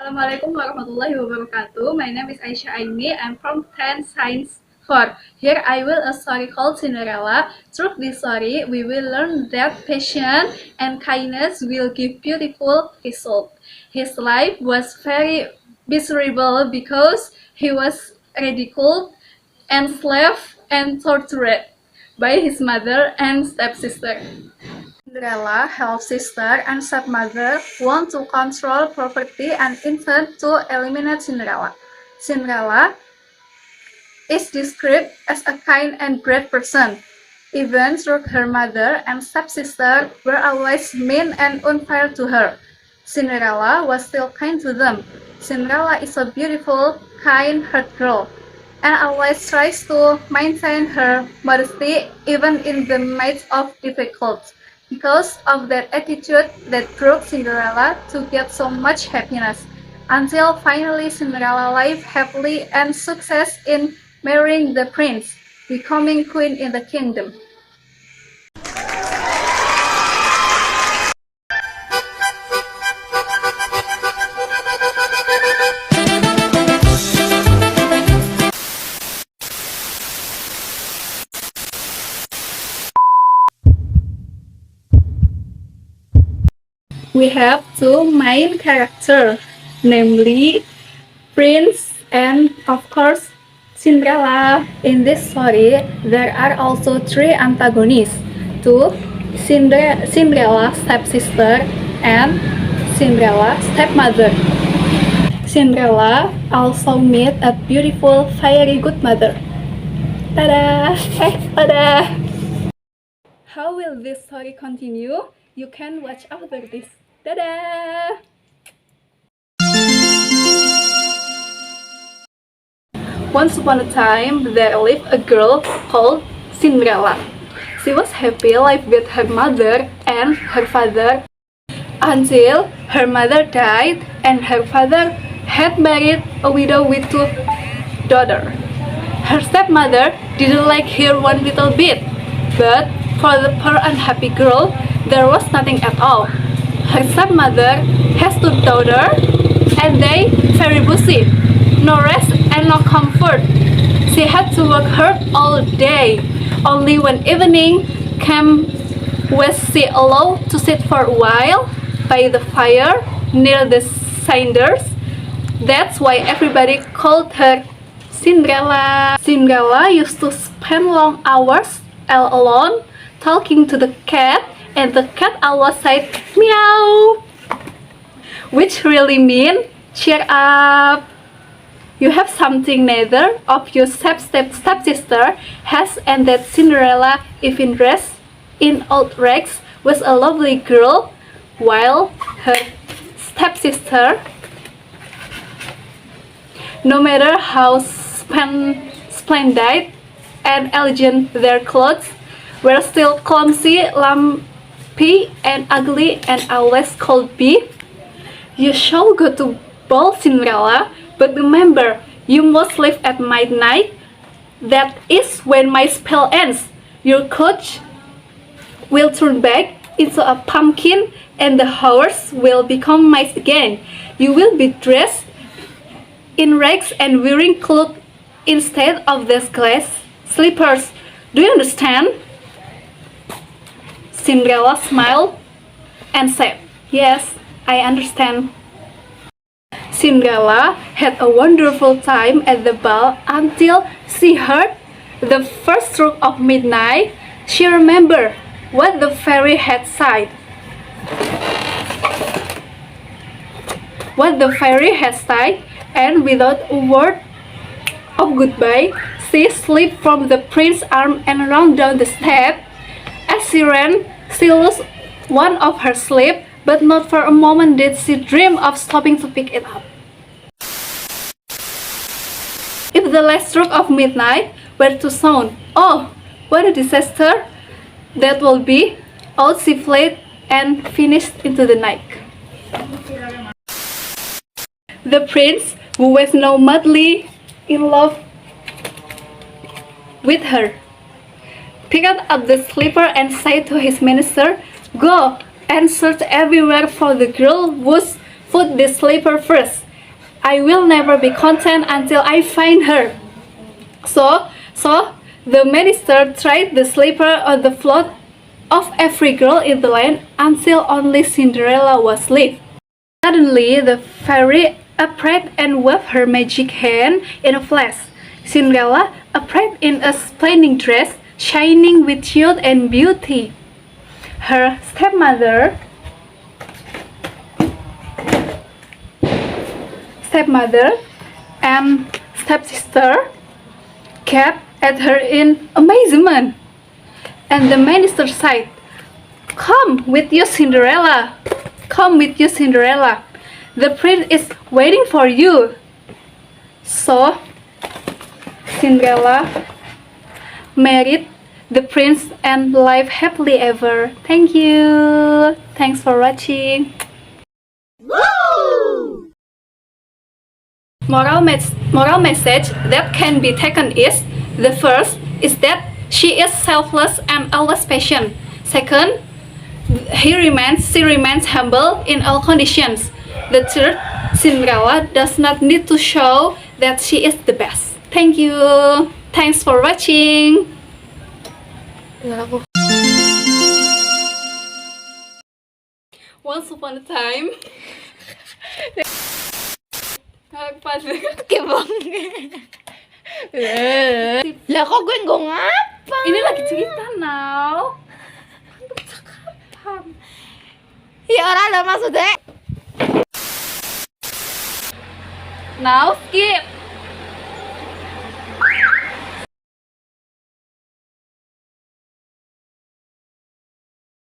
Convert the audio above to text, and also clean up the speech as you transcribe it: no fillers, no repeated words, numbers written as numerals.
Assalamualaikum warahmatullahi wabarakatuh. My name is Aisyah Aini. I'm from 10 Science 4. Here I will a story called Cinderella. Through this story, we will learn that patience and kindness will give beautiful result. His life was very miserable because he was ridiculed, enslaved, and tortured by his mother and stepsister. Cinderella, half-sister, and stepmother want to control property and intend to eliminate Cinderella. Cinderella is described as a kind and brave person, even though her mother and stepsister were always mean and unfair to her. Cinderella was still kind to them. Cinderella is a beautiful, kind-hearted girl, and always tries to maintain her modesty even in the midst of difficulties. Because of that attitude that drove Cinderella to get so much happiness, until finally Cinderella lived happily and success in marrying the prince, becoming queen in the kingdom. We have two main characters, namely Prince and of course Cinderella. In this story, there are also three antagonists, two Cinderella stepsister and Cinderella stepmother. Cinderella also met a beautiful fairy godmother. Tada! Tada! How will this story continue? You can watch after this. Tada! Once upon a time, there lived a girl called Cinderella. She was happy life with her mother and her father until her mother died and her father had married a widow with two daughters. Her stepmother didn't like her one little bit, but for the poor unhappy girl, there was nothing at all. Her stepmother has two daughters and they very busy, no rest and no comfort. She had to work hard all day. Only when evening came was she allowed to sit for a while by the fire near the cinders. That's why everybody called her Cinderella. Cinderella used to spend long hours all alone talking to the cat, and the cat always said meow, which really means cheer up. You have something neither of your stepsister has, and that Cinderella, even dressed in old rags, was a lovely girl, while her stepsister, no matter how splendid and elegant their clothes, were still clumsy, lumpy, and ugly, and always called B. You shall go to ball, Cinderella, but remember, you must leave at midnight. That is when my spell ends. Your coach will turn back into a pumpkin, and the horse will become mice again. You will be dressed in rags and wearing clothes instead of these glass slippers. Do you understand? Cinderella smiled and said, "Yes, I understand." Cinderella had a wonderful time at the ball until she heard the first stroke of midnight. She remembered what the fairy had said. And without a word of goodbye, she slipped from the prince's arm and ran down the step. As she ran, she lost one of her sleeve, but not for a moment did she dream of stopping to pick it up. If the last stroke of midnight were to sound, oh, what a disaster that will be! Out she fled and vanished into the night. The prince, who was now madly in love with her, picked up the slipper and said to his minister, "Go and search everywhere for the girl whose foot the slipper first. I will never be content until I find her. So the minister tried the slipper on the floor of every girl in the land until only Cinderella was left. Suddenly, the fairy appeared and waved her magic hand in a flash. Cinderella appeared in a splendid dress, shining with youth and beauty. Her stepmother and stepsister gaped at her in amazement. And the minister said, "Come with you, Cinderella. Come with you, Cinderella. The prince is waiting for you." So, Cinderella married the prince and lived happily ever. Thank you. Thanks for watching. Moral message that can be taken is: the first is that she is selfless and always patient. Second, she remains humble in all conditions. The third, Cinderella does not need to show that she is the best. Thank you. Thanks for watching. Once upon a time, Kebong. Lah kok gue nggak ngapa? ini lagi cerita now. Ya orang ada maksudnya. Now skip.